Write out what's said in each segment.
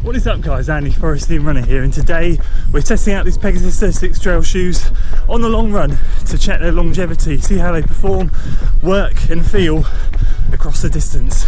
What is up guys, Andy, Forest Team Runner here, and today we're testing out these Pegasus 36 trail shoes on the long run to check their longevity, see how they perform, work and feel across the distance.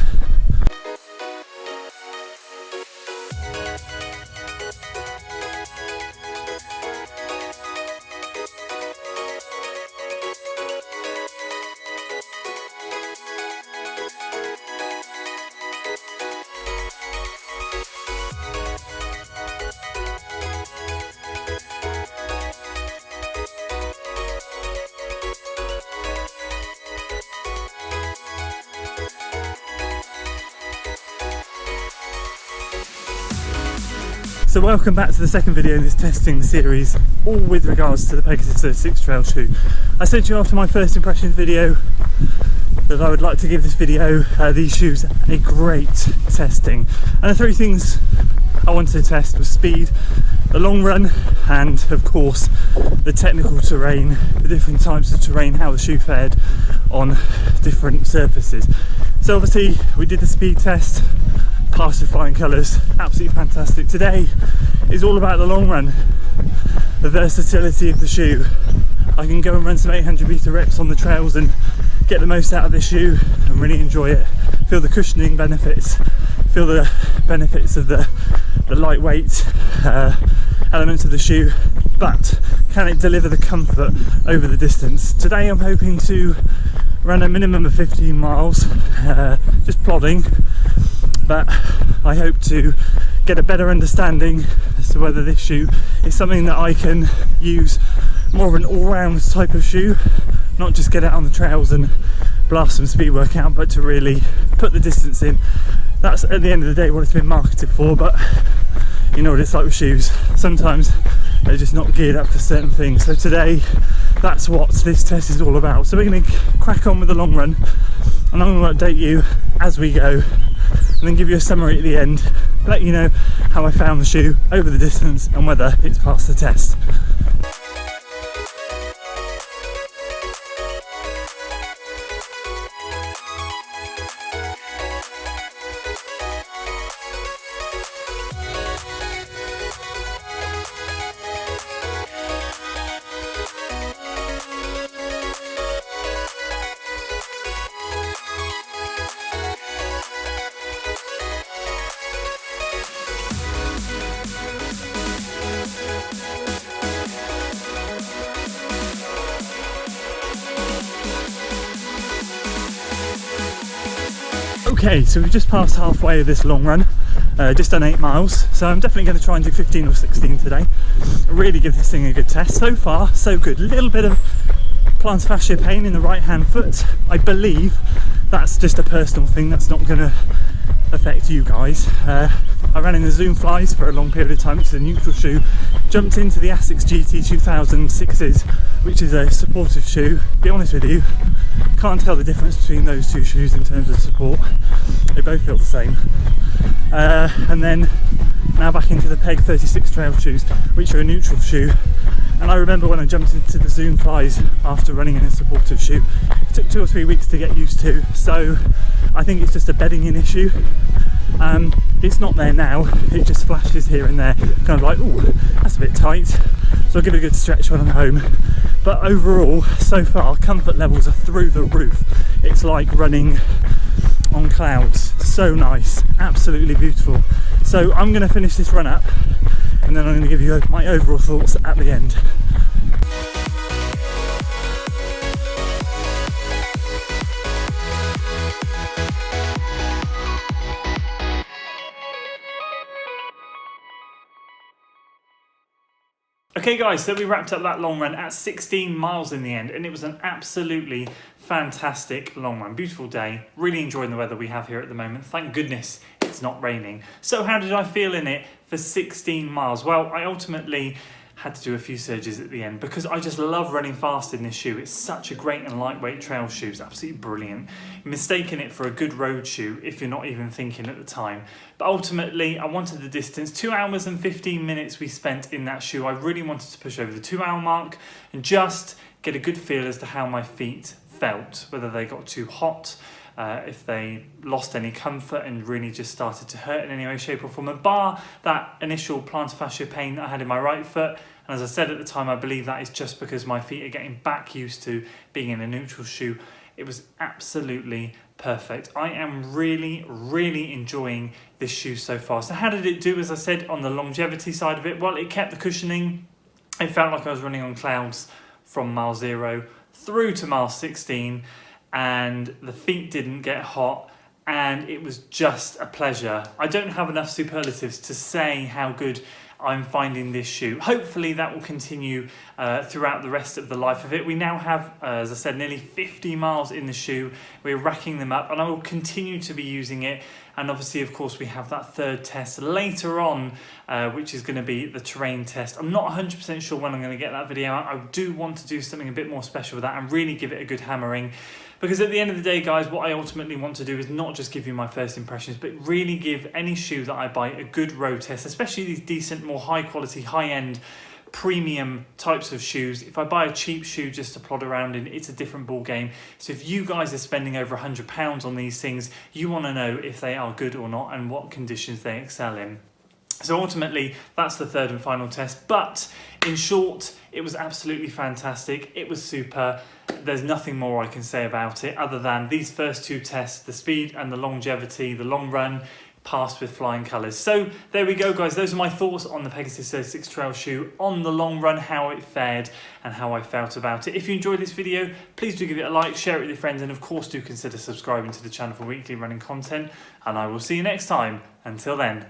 So welcome back to the second video in this testing series, all with regards to the Pegasus 36 trail shoe. I said to you after my first impressions video that I would like to give this video, these shoes, a great testing. And the three things I wanted to test was speed, the long run, and of course the technical terrain, the different types of terrain, how the shoe fared on different surfaces. So obviously we did the speed test, passed with flying colours, absolutely fantastic. Today is all about the long run, the versatility of the shoe. I can go and run some 800 metre reps on the trails and get the most out of this shoe and really enjoy it, feel the cushioning benefits, feel the benefits of the lightweight elements of the shoe, but can it deliver the comfort over the distance? Today I'm hoping to run a minimum of 15 miles, just plodding, but I hope to get a better understanding as to whether this shoe is something that I can use more of an all-round type of shoe, not just get out on the trails and blast some speed work out, but to really put the distance in. That's at the end of the day what it's been marketed for, but you know what it's like with shoes, sometimes they're just not geared up for certain things. So today that's what this test is all about. So we're going to crack on with the long run and I'm going to update you as we go and then give you a summary at the end, let you know how I found the shoe over the distance and whether it's passed the test. Okay, so we've just passed halfway of this long run, just done 8 miles, so I'm definitely going to try and do 15 or 16 today, really give this thing a good test. So far so good. A little bit of plantar fascia pain in the right hand foot. I believe that's just a personal thing, that's not going to affect you guys. I ran in the Zoom Flies for a long period of time, which is a neutral shoe, jumped into the Asics GT 2006s, which is a supportive shoe. Be honest with you, can't tell the difference between those two shoes in terms of support. They both feel the same. And then now back into the Peg 36 trail shoes, which are a neutral shoe. And I remember when I jumped into the Zoom Flies after running in a supportive shoe, it took 2 or 3 weeks to get used to. So I think it's just a bedding in issue. It's not there now, it just flashes here and there, kind of like, oh, that's a bit tight. So I'll give it a good stretch when I'm home. But overall, so far, comfort levels are through the roof. It's like running on clouds. So nice, absolutely beautiful. So I'm going to finish this run up and then I'm going to give you my overall thoughts at the end. Okay guys, so we wrapped up that long run at 16 miles in the end, and it was an absolutely fantastic long run. Beautiful day, really enjoying the weather we have here at the moment. Thank goodness it's not raining. So how did I feel in it for 16 miles? Well, I ultimately had to do a few surges at the end because I just love running fast in this shoe. It's such a great and lightweight trail shoe. It's absolutely brilliant. Mistaking it for a good road shoe if you're not even thinking at the time. But ultimately, I wanted the distance. 2 hours and 15 minutes we spent in that shoe. I really wanted to push over the 2 hour mark and just get a good feel as to how my feet felt, whether they got too hot, if they lost any comfort and really just started to hurt in any way, shape or form. Bar that initial plantar fascia pain that I had in my right foot, and as I said at the time, I believe that is just because my feet are getting back used to being in a neutral shoe. It was absolutely perfect. I am really enjoying this shoe so far. So how did it do? As I said, on the longevity side of it, well, it kept the cushioning. It felt like I was running on clouds from mile 0 through to mile 16, and the feet didn't get hot, and it was just a pleasure. I don't have enough superlatives to say how good I'm finding this shoe. Hopefully that will continue throughout the rest of the life of it. We now have, as I said, nearly 50 miles in the shoe. We're racking them up, and I will continue to be using it. And obviously, of course, we have that third test later on, which is going to be the terrain test. I'm not 100% sure when I'm going to get that video out. I do want to do something a bit more special with that and really give it a good hammering. Because at the end of the day, guys, what I ultimately want to do is not just give you my first impressions, but really give any shoe that I buy a good road test, especially these decent, more high quality, high end, premium types of shoes. If I buy a cheap shoe just to plod around in, it's a different ball game. So if you guys are spending over £100 on these things, you want to know if they are good or not and what conditions they excel in. So ultimately, that's the third and final test. But in short, it was absolutely fantastic. It was super. There's nothing more I can say about it other than these first two tests, the speed and the longevity, the long run, passed with flying colours. So there we go, guys. Those are my thoughts on the Pegasus 36 trail shoe on the long run, how it fared and how I felt about it. If you enjoyed this video, please do give it a like, share it with your friends, and of course do consider subscribing to the channel for weekly running content. And I will see you next time. Until then.